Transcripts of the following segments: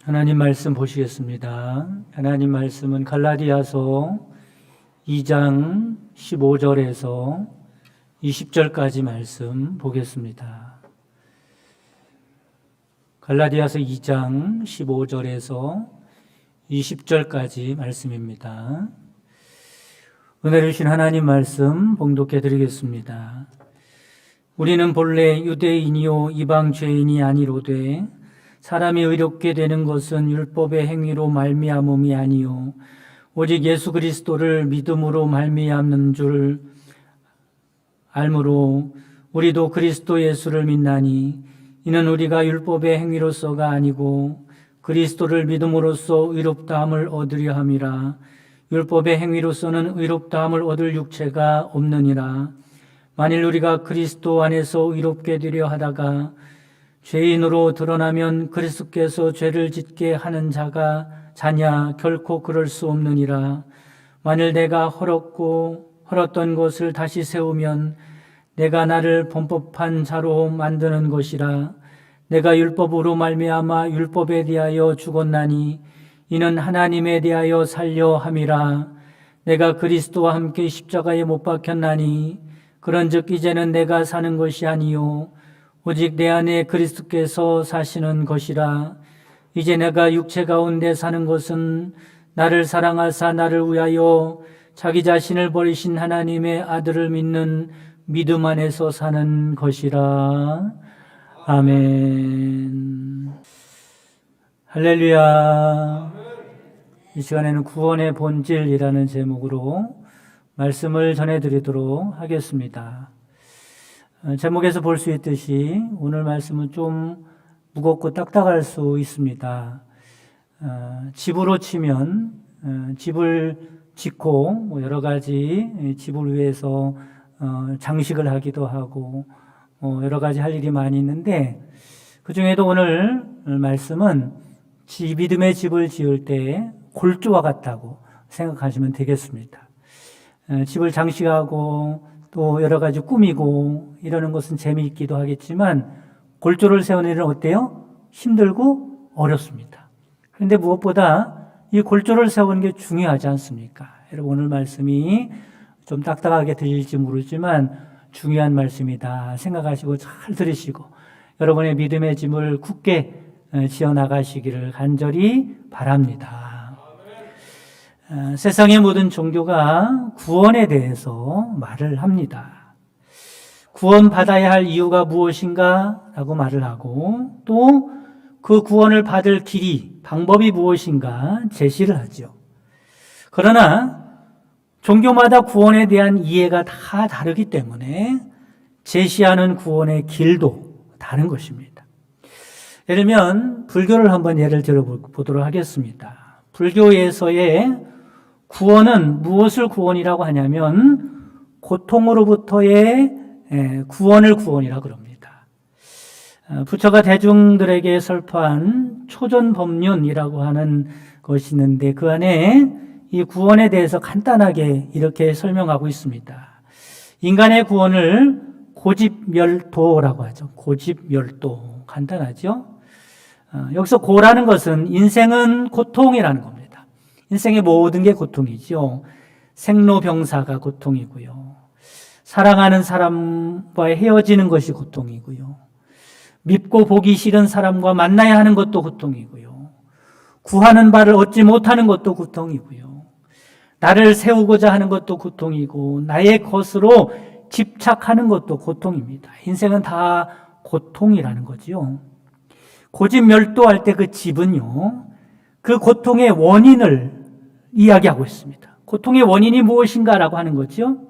하나님 말씀 보시겠습니다. 하나님 말씀은 갈라디아서 2장 15절에서 20절까지 말씀 보겠습니다. 갈라디아서 2장 15절에서 20절까지 말씀입니다. 은혜 주신 하나님 말씀 봉독해 드리겠습니다. 우리는 본래 유대인이요 이방 죄인이 아니로되 사람이 의롭게 되는 것은 율법의 행위로 말미암음이 아니요 오직 예수 그리스도를 믿음으로 말미암는 줄 알므로 우리도 그리스도 예수를 믿나니 이는 우리가 율법의 행위로서가 아니고 그리스도를 믿음으로써 의롭다함을 얻으려 함이라. 율법의 행위로서는 의롭다함을 얻을 육체가 없느니라. 만일 우리가 그리스도 안에서 의롭게 되려 하다가 죄인으로 드러나면 그리스도께서 죄를 짓게 하는 자냐 결코 그럴 수 없느니라. 만일 내가 헐었던 것을 다시 세우면 내가 나를 범법한 자로 만드는 것이라. 내가 율법으로 말미암아 율법에 대하여 죽었나니 이는 하나님에 대하여 살려 함이라. 내가 그리스도와 함께 십자가에 못 박혔나니 그런즉 이제는 내가 사는 것이 아니요 오직 내 안에 그리스도께서 사시는 것이라. 이제 내가 육체 가운데 사는 것은 나를 사랑하사 나를 위하여 자기 자신을 버리신 하나님의 아들을 믿는 믿음 안에서 사는 것이라. 아멘. 할렐루야. 이 시간에는 구원의 본질이라는 제목으로 말씀을 전해드리도록 하겠습니다. 제목에서 볼 수 있듯이 오늘 말씀은 좀 무겁고 딱딱할 수 있습니다. 집으로 치면 집을 짓고 여러 가지 집을 위해서 장식을 하기도 하고 여러 가지 할 일이 많이 있는데 그중에도 오늘 말씀은 믿음의 집을 지을 때 골조와 같다고 생각하시면 되겠습니다. 집을 장식하고 또 여러 가지 꾸미고 이러는 것은 재미있기도 하겠지만 골조를 세우는 일은 어때요? 힘들고 어렵습니다. 그런데 무엇보다 이 골조를 세우는 게 중요하지 않습니까? 여러분 오늘 말씀이 좀 딱딱하게 들릴지 모르지만 중요한 말씀이다 생각하시고 잘 들으시고 여러분의 믿음의 짐을 굳게 지어나가시기를 간절히 바랍니다. 세상의 모든 종교가 구원에 대해서 말을 합니다. 구원받아야 할 이유가 무엇인가? 라고 말을 하고 또 그 구원을 받을 길이, 방법이 무엇인가 제시를 하죠. 그러나 종교마다 구원에 대한 이해가 다 다르기 때문에 제시하는 구원의 길도 다른 것입니다. 예를 들면 불교를 한번 예를 들어보도록 하겠습니다. 불교에서의 구원은 무엇을 구원이라고 하냐면 고통으로부터의 구원을 구원이라고 그럽니다. 부처가 대중들에게 설파한 초전법륜이라고 하는 것이 있는데 그 안에 이 구원에 대해서 간단하게 이렇게 설명하고 있습니다. 인간의 구원을 고집멸도라고 하죠. 고집멸도. 간단하죠? 여기서 고라는 것은 인생은 고통이라는 겁니다. 인생의 모든 게 고통이죠. 생로병사가 고통이고요. 사랑하는 사람과 헤어지는 것이 고통이고요. 밉고 보기 싫은 사람과 만나야 하는 것도 고통이고요. 구하는 바를 얻지 못하는 것도 고통이고요. 나를 세우고자 하는 것도 고통이고 나의 것으로 집착하는 것도 고통입니다. 인생은 다 고통이라는 거죠. 고집멸도할 때 그 집은요, 그 고통의 원인을 이야기하고 있습니다. 고통의 원인이 무엇인가라고 하는 거죠.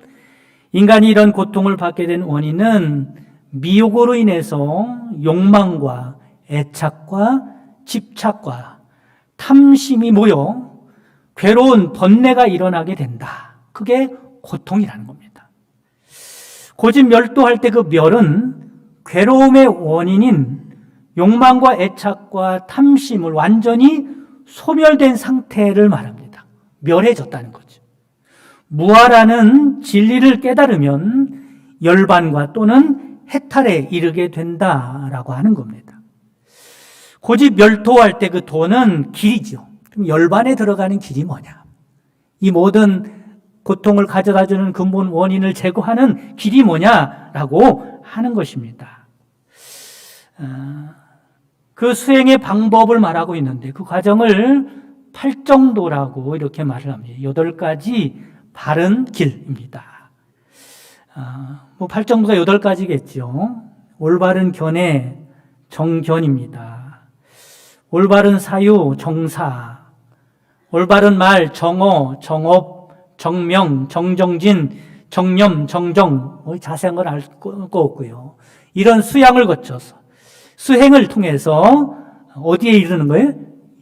인간이 이런 고통을 받게 된 원인은 미혹으로 인해서 욕망과 애착과 집착과 탐심이 모여 괴로운 번뇌가 일어나게 된다. 그게 고통이라는 겁니다. 고집멸도할 때 그 멸은 괴로움의 원인인 욕망과 애착과 탐심을 완전히 소멸된 상태를 말합니다. 멸해졌다는 거죠. 무아라는 진리를 깨달으면 열반과 또는 해탈에 이르게 된다라고 하는 겁니다. 고집 멸도할 때 그 도는 길이죠. 그럼 열반에 들어가는 길이 뭐냐? 이 모든 고통을 가져다주는 근본 원인을 제거하는 길이 뭐냐라고 하는 것입니다. 그 수행의 방법을 말하고 있는데 그 과정을 팔정도라고 이렇게 말을 합니다. 8가지 바른 길입니다. 팔정도가 8가지겠죠. 올바른 견해, 정견입니다. 올바른 사유, 정사. 올바른 말, 정어, 정업, 정명, 정정진, 정념, 정정. 자세한 건 알 거 없고요. 이런 수양을 거쳐서 수행을 통해서 어디에 이르는 거예요?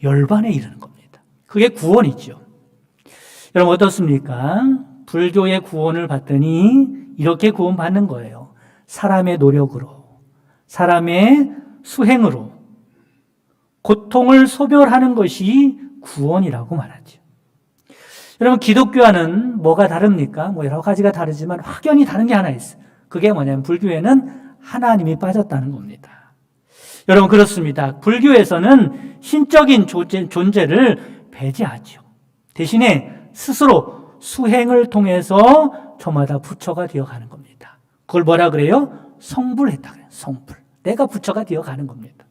열반에 이르는 겁니다. 그게 구원이죠. 여러분 어떻습니까? 불교의 구원을 받더니 이렇게 구원받는 거예요. 사람의 노력으로, 사람의 수행으로 고통을 소멸하는 것이 구원이라고 말하죠. 여러분 기독교와는 뭐가 다릅니까? 여러 가지가 다르지만 확연히 다른 게 하나 있어요. 그게 뭐냐면 불교에는 하나님이 빠졌다는 겁니다. 여러분 그렇습니다. 불교에서는 신적인 존재를 배제하죠. 대신에 스스로 수행을 통해서 저마다 부처가 되어가는 겁니다. 그걸 뭐라 그래요? 성불했다 그래요. 성불. 내가 부처가 되어가는 겁니다.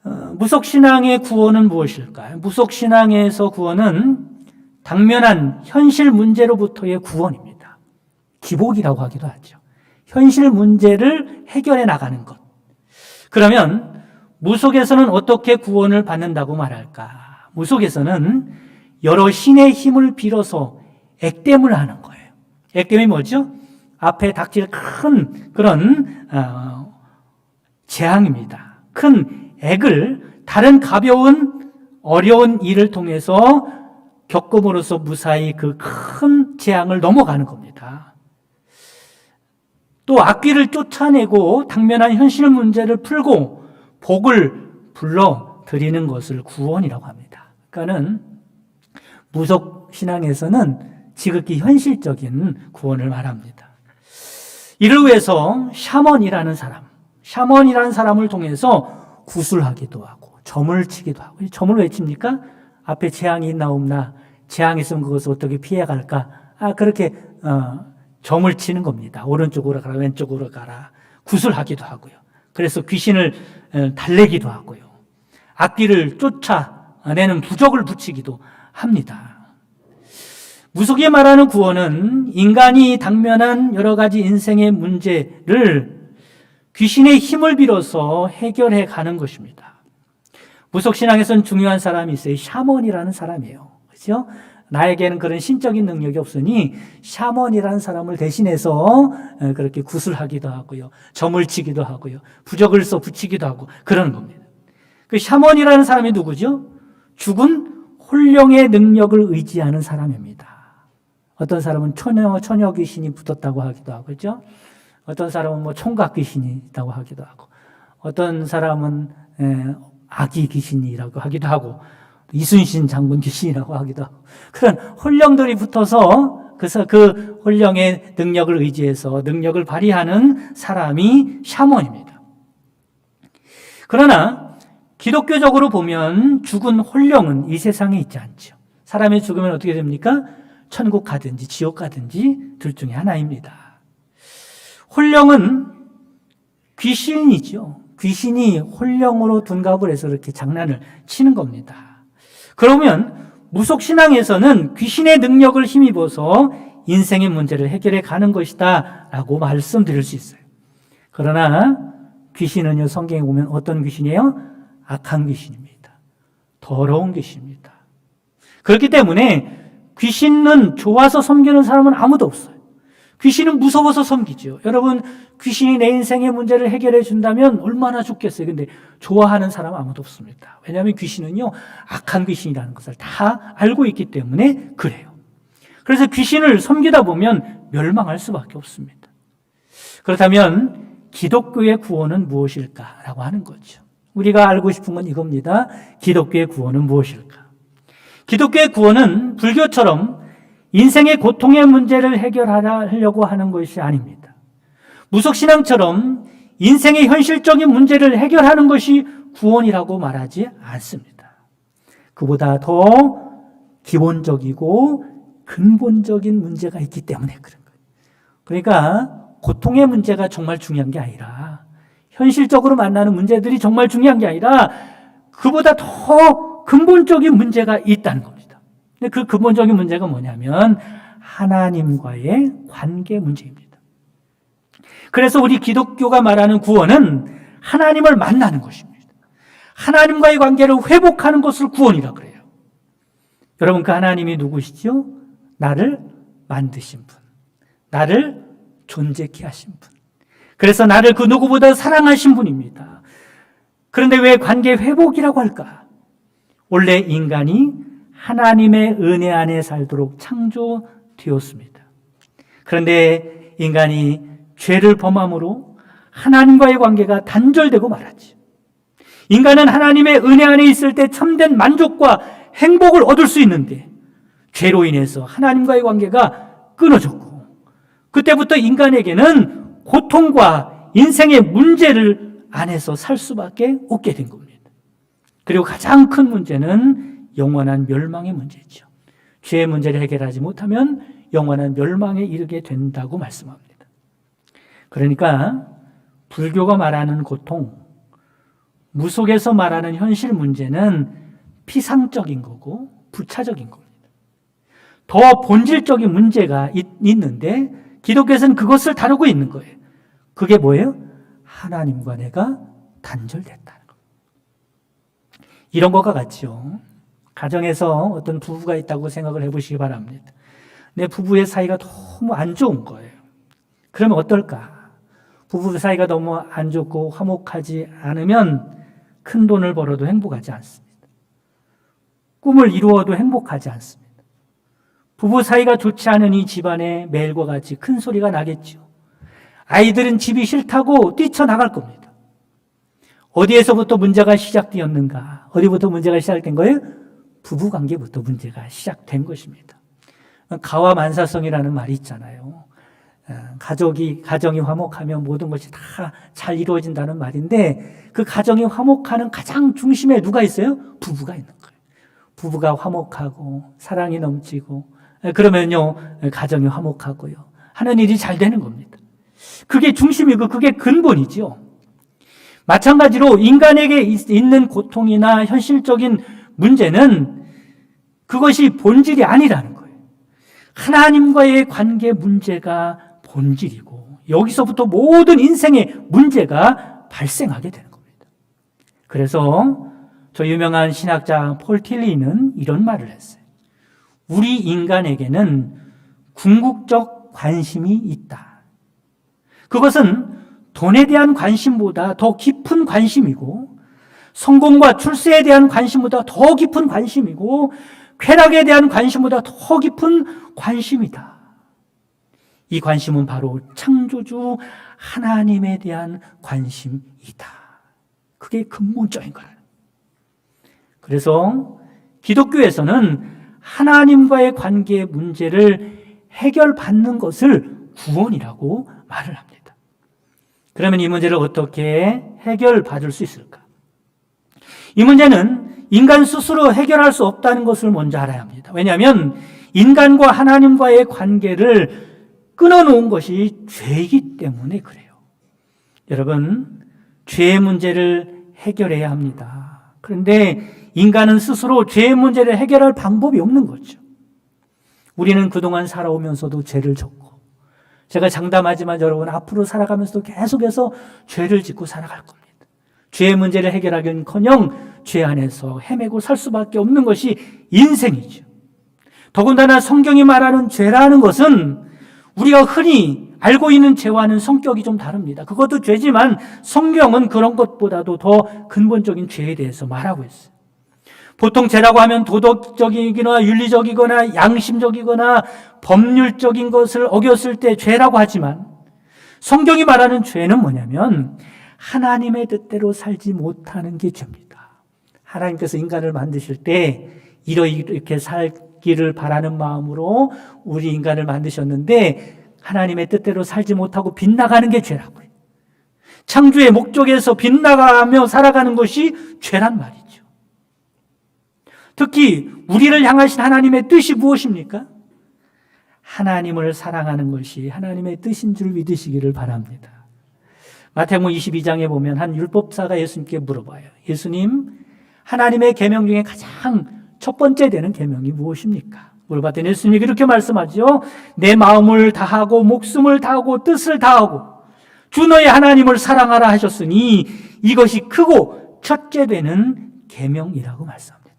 무속신앙의 구원은 무엇일까요? 무속신앙에서 구원은 당면한 현실 문제로부터의 구원입니다. 기복이라고 하기도 하죠. 현실 문제를 해결해 나가는 것. 그러면 무속에서는 어떻게 구원을 받는다고 말할까? 무속에서는 여러 신의 힘을 빌어서 액땜을 하는 거예요. 액땜이 뭐죠? 앞에 닥칠 큰 그런 재앙입니다. 큰 액을 다른 가벼운 어려운 일을 통해서 겪음으로써 무사히 그 큰 재앙을 넘어가는 겁니다. 또 악귀를 쫓아내고 당면한 현실 문제를 풀고 복을 불러들이는 것을 구원이라고 합니다. 그러니까는 무속 신앙에서는 지극히 현실적인 구원을 말합니다. 이를 위해서 샤먼이라는 사람을 통해서 구술하기도 하고 점을 치기도 하고. 점을 왜 칩니까? 앞에 재앙이 있나 없나, 재앙이 있으면 그것을 어떻게 피해갈까, 그렇게 점을 치는 겁니다. 오른쪽으로 가라, 왼쪽으로 가라. 구술하기도 하고요. 그래서 귀신을 달래기도 하고요. 악귀를 쫓아내는 부적을 붙이기도 합니다. 무속이 말하는 구원은 인간이 당면한 여러 가지 인생의 문제를 귀신의 힘을 빌어서 해결해 가는 것입니다. 무속신앙에서는 중요한 사람이 있어요. 샤먼이라는 사람이에요. 그렇죠? 나에게는 그런 신적인 능력이 없으니 샤먼이라는 사람을 대신해서 그렇게 구슬하기도 하고요. 점을 치기도 하고요. 부적을 써 붙이기도 하고 그러는 겁니다. 그 샤먼이라는 사람이 누구죠? 죽은 홀령의 능력을 의지하는 사람입니다. 어떤 사람은 처녀 귀신이 붙었다고 하기도 하고, 그렇죠? 어떤 사람은 총각 귀신이 있다고 하기도 하고, 어떤 사람은 아기 귀신이라고 하기도 하고, 이순신 장군 귀신이라고 하기도 하고, 그런 홀령들이 붙어서 그래서 그 홀령의 능력을 의지해서 능력을 발휘하는 사람이 샤먼입니다. 그러나 기독교적으로 보면 죽은 홀령은 이 세상에 있지 않죠. 사람이 죽으면 어떻게 됩니까? 천국 가든지 지옥 가든지 둘 중에 하나입니다. 홀령은 귀신이죠. 귀신이 홀령으로 둔갑을 해서 이렇게 장난을 치는 겁니다. 그러면 무속신앙에서는 귀신의 능력을 힘입어서 인생의 문제를 해결해 가는 것이다 라고 말씀드릴 수 있어요. 그러나 귀신은요, 성경에 보면 어떤 귀신이에요? 악한 귀신입니다. 더러운 귀신입니다. 그렇기 때문에 귀신은 좋아서 섬기는 사람은 아무도 없어요. 귀신은 무서워서 섬기죠. 여러분, 귀신이 내 인생의 문제를 해결해 준다면 얼마나 좋겠어요. 근데 좋아하는 사람 아무도 없습니다. 왜냐하면 귀신은요, 악한 귀신이라는 것을 다 알고 있기 때문에 그래요. 그래서 귀신을 섬기다 보면 멸망할 수밖에 없습니다. 그렇다면 기독교의 구원은 무엇일까라고 하는 거죠. 우리가 알고 싶은 건 이겁니다. 기독교의 구원은 무엇일까? 기독교의 구원은 불교처럼 인생의 고통의 문제를 해결하려고 하는 것이 아닙니다. 무속신앙처럼 인생의 현실적인 문제를 해결하는 것이 구원이라고 말하지 않습니다. 그보다 더 기본적이고 근본적인 문제가 있기 때문에 그런 거예요. 그러니까 고통의 문제가 정말 중요한 게 아니라, 현실적으로 만나는 문제들이 정말 중요한 게 아니라 그보다 더 근본적인 문제가 있다는 겁니다. 근데 그 근본적인 문제가 뭐냐면 하나님과의 관계 문제입니다. 그래서 우리 기독교가 말하는 구원은 하나님을 만나는 것입니다. 하나님과의 관계를 회복하는 것을 구원이라고 그래요. 여러분, 그 하나님이 누구시죠? 나를 만드신 분, 나를 존재케 하신 분, 그래서 나를 그 누구보다 사랑하신 분입니다. 그런데 왜 관계 회복이라고 할까? 원래 인간이 하나님의 은혜 안에 살도록 창조되었습니다. 그런데 인간이 죄를 범함으로 하나님과의 관계가 단절되고 말았지. 인간은 하나님의 은혜 안에 있을 때 참된 만족과 행복을 얻을 수 있는데 죄로 인해서 하나님과의 관계가 끊어졌고, 그때부터 인간에게는 고통과 인생의 문제를 안에서 살 수밖에 없게 된 겁니다. 그리고 가장 큰 문제는 영원한 멸망의 문제죠. 죄의 문제를 해결하지 못하면 영원한 멸망에 이르게 된다고 말씀합니다. 그러니까 불교가 말하는 고통, 무속에서 말하는 현실 문제는 피상적인 거고 부차적인 겁니다. 더 본질적인 문제가 있는데 기독교에서는 그것을 다루고 있는 거예요. 그게 뭐예요? 하나님과 내가 단절됐다는 것. 이런 것과 같죠. 가정에서 어떤 부부가 있다고 생각을 해보시기 바랍니다. 내 부부의 사이가 너무 안 좋은 거예요. 그러면 어떨까? 부부 사이가 너무 안 좋고 화목하지 않으면 큰 돈을 벌어도 행복하지 않습니다. 꿈을 이루어도 행복하지 않습니다. 부부 사이가 좋지 않은 이 집안에 매일과 같이 큰 소리가 나겠죠. 아이들은 집이 싫다고 뛰쳐나갈 겁니다. 어디에서부터 문제가 시작되었는가? 어디부터 문제가 시작된 거예요? 부부관계부터 문제가 시작된 것입니다. 가와만사성이라는 말이 있잖아요. 가정이 화목하면 모든 것이 다 잘 이루어진다는 말인데, 그 가정이 화목하는 가장 중심에 누가 있어요? 부부가 있는 거예요. 부부가 화목하고 사랑이 넘치고 그러면요 가정이 화목하고요 하는 일이 잘 되는 겁니다. 그게 중심이고 그게 근본이죠. 마찬가지로 인간에게 있는 고통이나 현실적인 문제는 그것이 본질이 아니라는 거예요. 하나님과의 관계 문제가 본질이고 여기서부터 모든 인생의 문제가 발생하게 되는 겁니다. 그래서 저 유명한 신학자 폴 틸리는 이런 말을 했어요. 우리 인간에게는 궁극적 관심이 있다. 그것은 돈에 대한 관심보다 더 깊은 관심이고, 성공과 출세에 대한 관심보다 더 깊은 관심이고, 쾌락에 대한 관심보다 더 깊은 관심이다. 이 관심은 바로 창조주 하나님에 대한 관심이다. 그게 근본적인 거라는 거예요. 그래서 기독교에서는 하나님과의 관계의 문제를 해결받는 것을 구원이라고 말을 합니다. 그러면 이 문제를 어떻게 해결받을 수 있을까? 이 문제는 인간 스스로 해결할 수 없다는 것을 먼저 알아야 합니다. 왜냐하면 인간과 하나님과의 관계를 끊어놓은 것이 죄이기 때문에 그래요. 여러분, 죄의 문제를 해결해야 합니다. 그런데 인간은 스스로 죄의 문제를 해결할 방법이 없는 거죠. 우리는 그동안 살아오면서도 죄를 졌고, 제가 장담하지만 여러분 앞으로 살아가면서도 계속해서 죄를 짓고 살아갈 겁니다. 죄의 문제를 해결하기는커녕 죄 안에서 헤매고 살 수밖에 없는 것이 인생이죠. 더군다나 성경이 말하는 죄라는 것은 우리가 흔히 알고 있는 죄와는 성격이 좀 다릅니다. 그것도 죄지만 성경은 그런 것보다도 더 근본적인 죄에 대해서 말하고 있어요. 보통 죄라고 하면 도덕적이거나 윤리적이거나 양심적이거나 법률적인 것을 어겼을 때 죄라고 하지만, 성경이 말하는 죄는 뭐냐면 하나님의 뜻대로 살지 못하는 게 죄입니다. 하나님께서 인간을 만드실 때 이렇게 살기를 바라는 마음으로 우리 인간을 만드셨는데 하나님의 뜻대로 살지 못하고 빗나가는 게 죄라고요. 창조의 목적에서 빗나가며 살아가는 것이 죄란 말이죠. 특히 우리를 향하신 하나님의 뜻이 무엇입니까? 하나님을 사랑하는 것이 하나님의 뜻인 줄 믿으시기를 바랍니다. 마태복음 22장에 보면 한 율법사가 예수님께 물어봐요. 예수님, 하나님의 계명 중에 가장 첫 번째 되는 계명이 무엇입니까? 물어봤더니 예수님이 이렇게 말씀하죠. 내 마음을 다하고 목숨을 다하고 뜻을 다하고 주 너의 하나님을 사랑하라 하셨으니 이것이 크고 첫째 되는 계명이라고 말씀합니다.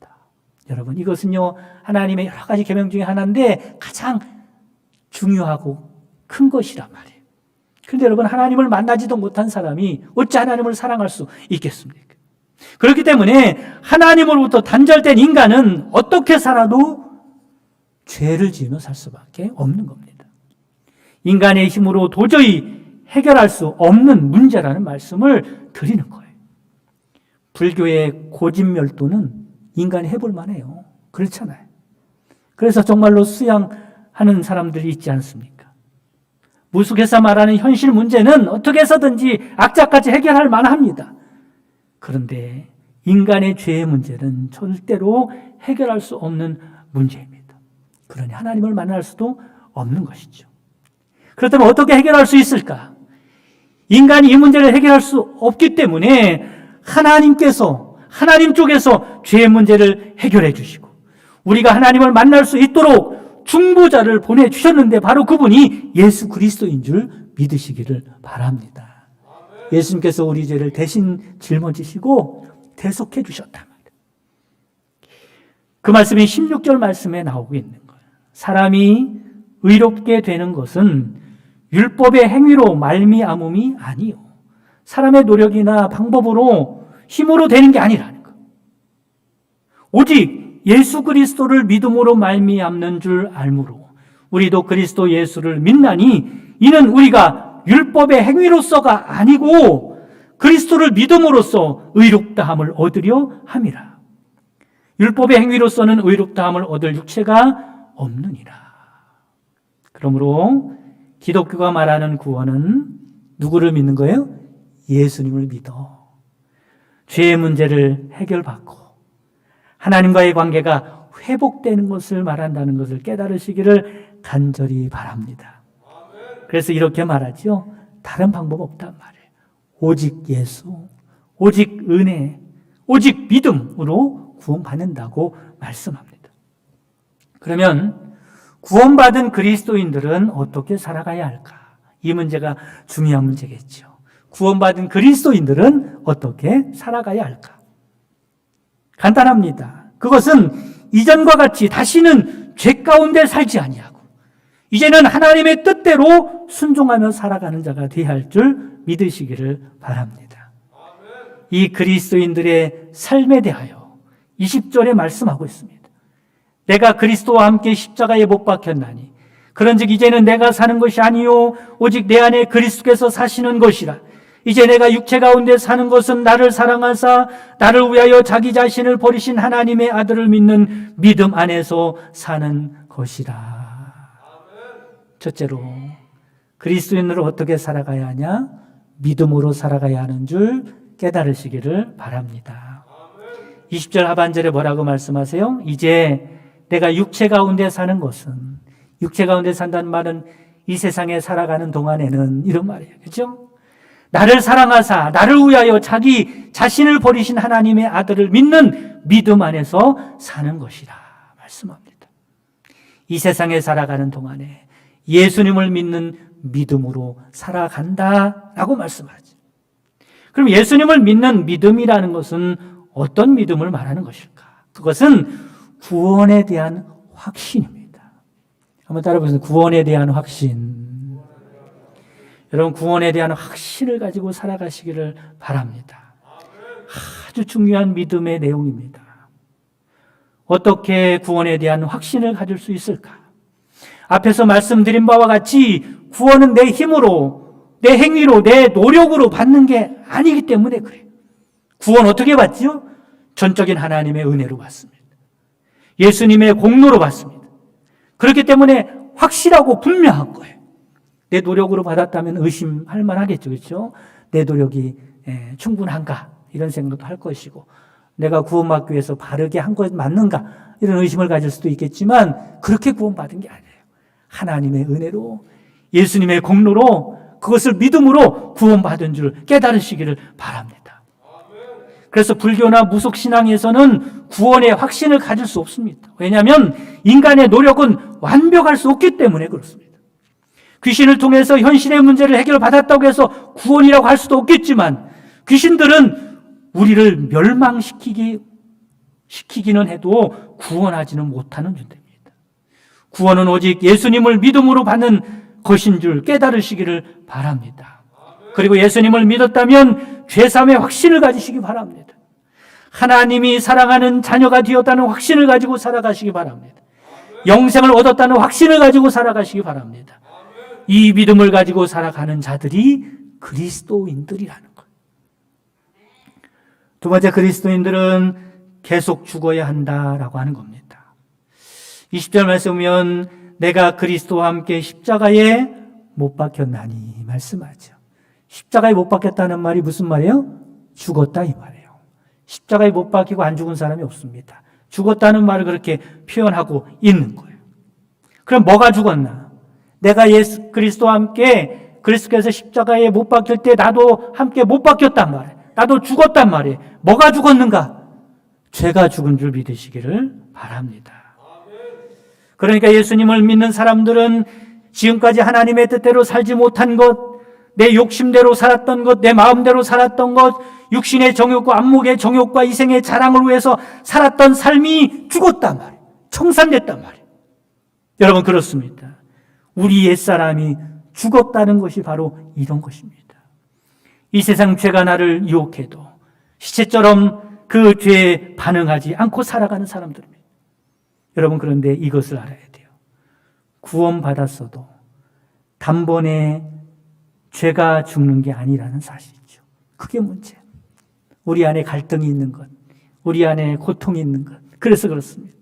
여러분, 이것은요 하나님의 여러 가지 계명 중에 하나인데 가장 중요하고 큰 것이란 말이에요. 그런데 여러분, 하나님을 만나지도 못한 사람이 어찌 하나님을 사랑할 수 있겠습니까? 그렇기 때문에 하나님으로부터 단절된 인간은 어떻게 살아도 죄를 지으며 살 수밖에 없는 겁니다. 인간의 힘으로 도저히 해결할 수 없는 문제라는 말씀을 드리는 거예요. 불교의 고집멸도는 인간이 해볼 만해요. 그렇잖아요. 그래서 정말로 수양하는 사람들이 있지 않습니까? 무속에서 말하는 현실 문제는 어떻게 해서든지 악자까지 해결할 만합니다. 그런데 인간의 죄의 문제는 절대로 해결할 수 없는 문제입니다. 그러니 하나님을 만날 수도 없는 것이죠. 그렇다면 어떻게 해결할 수 있을까? 인간이 이 문제를 해결할 수 없기 때문에 하나님께서 하나님 쪽에서 죄의 문제를 해결해 주시고 우리가 하나님을 만날 수 있도록 중보자를 보내주셨는데 바로 그분이 예수 그리스도인 줄 믿으시기를 바랍니다. 예수님께서 우리 죄를 대신 짊어지시고 대속해 주셨단 말이에요. 그 말씀이 16절 말씀에 나오고 있는 거예요. 사람이 의롭게 되는 것은 율법의 행위로 말미암음이 아니요 사람의 노력이나 방법으로 힘으로 되는 게 아니라는 것. 오직 예수 그리스도를 믿음으로 말미암는 줄 알므로 우리도 그리스도 예수를 믿나니 이는 우리가 율법의 행위로서가 아니고 그리스도를 믿음으로써 의롭다함을 얻으려 함이라. 율법의 행위로서는 의롭다함을 얻을 육체가 없느니라. 그러므로 기독교가 말하는 구원은 누구를 믿는 거예요? 예수님을 믿어. 죄의 문제를 해결받고 하나님과의 관계가 회복되는 것을 말한다는 것을 깨달으시기를 간절히 바랍니다. 그래서 이렇게 말하죠. 다른 방법 없단 말이에요. 오직 예수, 오직 은혜, 오직 믿음으로 구원받는다고 말씀합니다. 그러면 구원받은 그리스도인들은 어떻게 살아가야 할까? 이 문제가 중요한 문제겠죠. 구원받은 그리스도인들은 어떻게 살아가야 할까? 간단합니다. 그것은 이전과 같이 다시는 죄 가운데 살지 아니하고 이제는 하나님의 뜻대로 순종하며 살아가는 자가 되어야 할 줄 믿으시기를 바랍니다. 이 그리스도인들의 삶에 대하여 20절에 말씀하고 있습니다. 내가 그리스도와 함께 십자가에 못 박혔나니 그런즉 이제는 내가 사는 것이 아니요 오직 내 안에 그리스도께서 사시는 것이라. 이제 내가 육체 가운데 사는 것은 나를 사랑하사 나를 위하여 자기 자신을 버리신 하나님의 아들을 믿는 믿음 안에서 사는 것이라. 첫째로 그리스도인으로 어떻게 살아가야 하냐? 믿음으로 살아가야 하는 줄 깨달으시기를 바랍니다. 20절 하반절에 뭐라고 말씀하세요? 이제 내가 육체 가운데 사는 것은, 육체 가운데 산다는 말은 이 세상에 살아가는 동안에는 이런 말이에요. 그렇죠? 나를 사랑하사 나를 위하여 자기 자신을 버리신 하나님의 아들을 믿는 믿음 안에서 사는 것이라 말씀합니다. 이 세상에 살아가는 동안에 예수님을 믿는 믿음으로 살아간다라고 말씀하죠. 그럼 예수님을 믿는 믿음이라는 것은 어떤 믿음을 말하는 것일까? 그것은 구원에 대한 확신입니다. 한번 따라해보세요. 구원에 대한 확신. 여러분, 구원에 대한 확신을 가지고 살아가시기를 바랍니다. 아주 중요한 믿음의 내용입니다. 어떻게 구원에 대한 확신을 가질 수 있을까? 앞에서 말씀드린 바와 같이 구원은 내 힘으로, 내 행위로, 내 노력으로 받는 게 아니기 때문에 그래요. 구원 어떻게 받지요? 전적인 하나님의 은혜로 받습니다. 예수님의 공로로 받습니다. 그렇기 때문에 확실하고 분명한 거예요. 내 노력으로 받았다면 의심할 만하겠죠. 그렇죠? 내 노력이 충분한가 이런 생각도 할 것이고, 내가 구원받기 위해서 바르게 한 것 맞는가 이런 의심을 가질 수도 있겠지만, 그렇게 구원받은 게 아니에요. 하나님의 은혜로, 예수님의 공로로, 그것을 믿음으로 구원받은 줄 깨달으시기를 바랍니다. 그래서 불교나 무속신앙에서는 구원의 확신을 가질 수 없습니다. 왜냐하면 인간의 노력은 완벽할 수 없기 때문에 그렇습니다. 귀신을 통해서 현실의 문제를 해결받았다고 해서 구원이라고 할 수도 없겠지만, 귀신들은 우리를 멸망시키기는 해도 구원하지는 못하는 존재입니다. 구원은 오직 예수님을 믿음으로 받는 것인 줄 깨달으시기를 바랍니다. 그리고 예수님을 믿었다면 죄사함의 확신을 가지시기 바랍니다. 하나님이 사랑하는 자녀가 되었다는 확신을 가지고 살아가시기 바랍니다. 영생을 얻었다는 확신을 가지고 살아가시기 바랍니다. 이 믿음을 가지고 살아가는 자들이 그리스도인들이라는 것. 두 번째, 그리스도인들은 계속 죽어야 한다라고 하는 겁니다. 20절 말씀 보면 내가 그리스도와 함께 십자가에 못 박혔나니 말씀하죠. 십자가에 못 박혔다는 말이 무슨 말이에요? 죽었다 이 말이에요. 십자가에 못 박히고 안 죽은 사람이 없습니다. 죽었다는 말을 그렇게 표현하고 있는 거예요. 그럼 뭐가 죽었나? 내가 예수 그리스도와 함께, 그리스도께서 십자가에 못 박힐 때 나도 함께 못 박혔단 말이에요. 나도 죽었단 말이에요. 뭐가 죽었는가? 죄가 죽은 줄 믿으시기를 바랍니다. 그러니까 예수님을 믿는 사람들은 지금까지 하나님의 뜻대로 살지 못한 것, 내 욕심대로 살았던 것, 내 마음대로 살았던 것, 육신의 정욕과 안목의 정욕과 이생의 자랑을 위해서 살았던 삶이 죽었단 말이에요. 청산됐단 말이에요. 여러분, 그렇습니다. 우리 옛사람이 죽었다는 것이 바로 이런 것입니다. 이 세상 죄가 나를 유혹해도 시체처럼 그 죄에 반응하지 않고 살아가는 사람들입니다. 여러분, 그런데 이것을 알아야 돼요. 구원받았어도 단번에 죄가 죽는 게 아니라는 사실이죠. 그게 문제예요. 우리 안에 갈등이 있는 것, 우리 안에 고통이 있는 것. 그래서 그렇습니다.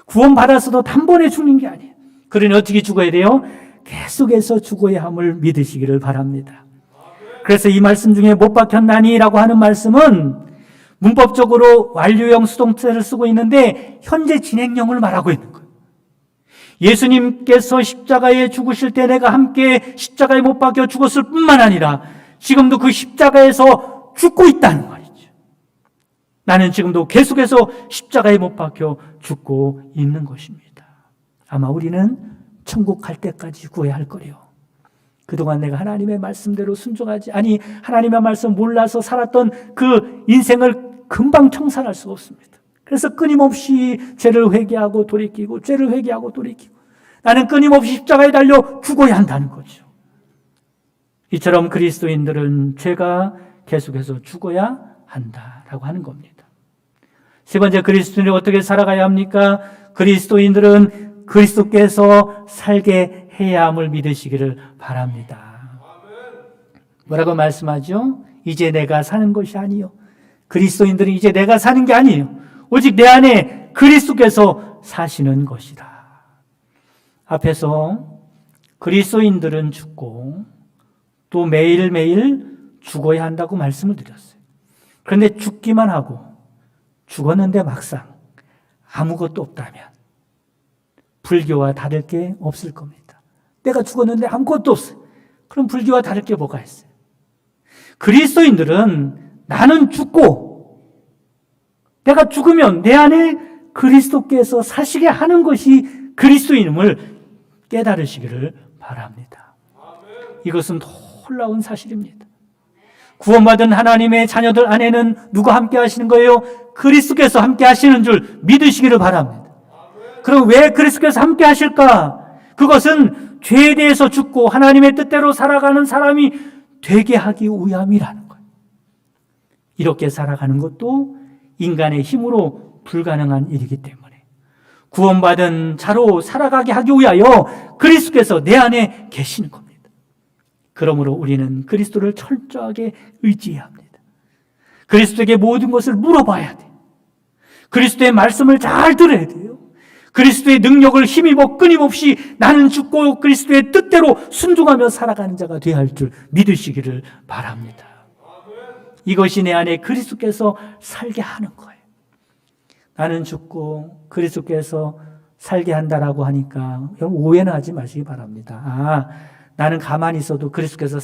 구원받았어도 단번에 죽는 게 아니에요. 그러니 어떻게 죽어야 돼요? 계속해서 죽어야 함을 믿으시기를 바랍니다. 그래서 이 말씀 중에 못 박혔나니 라고 하는 말씀은 문법적으로 완료형 수동태를 쓰고 있는데 현재 진행형을 말하고 있는 거예요. 예수님께서 십자가에 죽으실 때 내가 함께 십자가에 못 박혀 죽었을 뿐만 아니라 지금도 그 십자가에서 죽고 있다는 말이죠. 나는 지금도 계속해서 십자가에 못 박혀 죽고 있는 것입니다. 아마 우리는 천국 갈 때까지 구해야 할 거래요. 그동안 내가 하나님의 말씀대로 순종하지, 아니 하나님의 말씀 몰라서 살았던 그 인생을 금방 청산할 수가 없습니다. 그래서 끊임없이 죄를 회개하고 돌이키고, 죄를 회개하고 돌이키고, 나는 끊임없이 십자가에 달려 죽어야 한다는 거죠. 이처럼 그리스도인들은 죄가 계속해서 죽어야 한다라고 하는 겁니다. 세 번째, 그리스도인들이 어떻게 살아가야 합니까? 그리스도인들은 그리스도께서 살게 해야 함을 믿으시기를 바랍니다. 뭐라고 말씀하죠? 이제 내가 사는 것이 아니요. 그리스도인들은 이제 내가 사는 게 아니에요. 오직 내 안에 그리스도께서 사시는 것이다. 앞에서 그리스도인들은 죽고 또 매일매일 죽어야 한다고 말씀을 드렸어요. 그런데 죽기만 하고 죽었는데 막상 아무것도 없다면 불교와 다를 게 없을 겁니다. 내가 죽었는데 아무것도 없어요. 그럼 불교와 다를 게 뭐가 있어요? 그리스도인들은 나는 죽고 내가 죽으면 내 안에 그리스도께서 사시게 하는 것이 그리스도인임을 깨달으시기를 바랍니다. 이것은 놀라운 사실입니다. 구원받은 하나님의 자녀들 안에는 누가 함께 하시는 거예요? 그리스도께서 함께 하시는 줄 믿으시기를 바랍니다. 그럼 왜 그리스도께서 함께 하실까? 그것은 죄에 대해서 죽고 하나님의 뜻대로 살아가는 사람이 되게 하기 위함이라는 거예요. 이렇게 살아가는 것도 인간의 힘으로 불가능한 일이기 때문에 구원받은 자로 살아가게 하기 위하여 그리스도께서 내 안에 계시는 겁니다. 그러므로 우리는 그리스도를 철저하게 의지해야 합니다. 그리스도에게 모든 것을 물어봐야 돼요. 그리스도의 말씀을 잘 들어야 돼요. 그리스도의 능력을 힘입어 끊임없이 나는 죽고 그리스도의 뜻대로 순종하며 살아가는 자가 되어야 할 줄 믿으시기를 바랍니다. 이것이 내 안에 그리스도께서 살게 하는 거예요. 나는 죽고 그리스도께서 살게 한다라고 하니까 여러분 오해는 하지 마시기 바랍니다. 나는 가만히 있어도 그리스도께서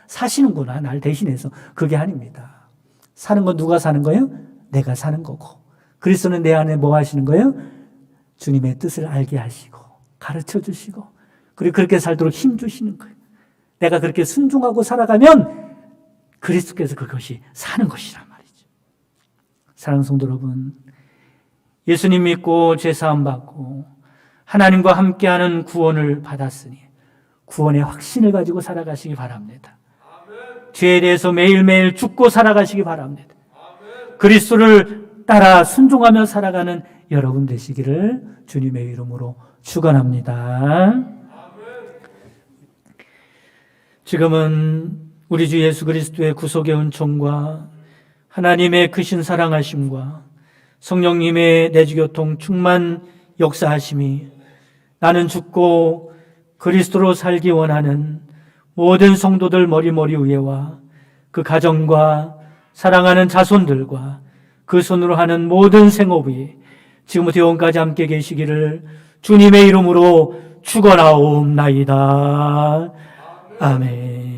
사시는구나, 날 대신해서. 그게 아닙니다. 사는 건 누가 사는 거예요? 내가 사는 거고. 그리스도는 내 안에 뭐 하시는 거예요? 주님의 뜻을 알게 하시고 가르쳐 주시고 그리고 그렇게 살도록 힘 주시는 거예요. 내가 그렇게 순종하고 살아가면 그리스도께서 그것이 사는 것이란 말이죠. 사랑하는 성도 여러분, 예수님 믿고 죄사함 받고 하나님과 함께하는 구원을 받았으니 구원의 확신을 가지고 살아가시기 바랍니다. 죄에 대해서 매일매일 죽고 살아가시기 바랍니다. 그리스도를 따라 순종하며 살아가는 여러분 되시기를 주님의 이름으로 축원합니다. 지금은 우리 주 예수 그리스도의 구속의 은총과 하나님의 크신 사랑하심과 성령님의 내주교통 충만 역사하심이 나는 죽고 그리스도로 살기 원하는 모든 성도들 머리 위에와 그 가정과 사랑하는 자손들과 그 손으로 하는 모든 생업이 지금부터 영원까지 함께 계시기를 주님의 이름으로 축원하옵나이다. 아멘.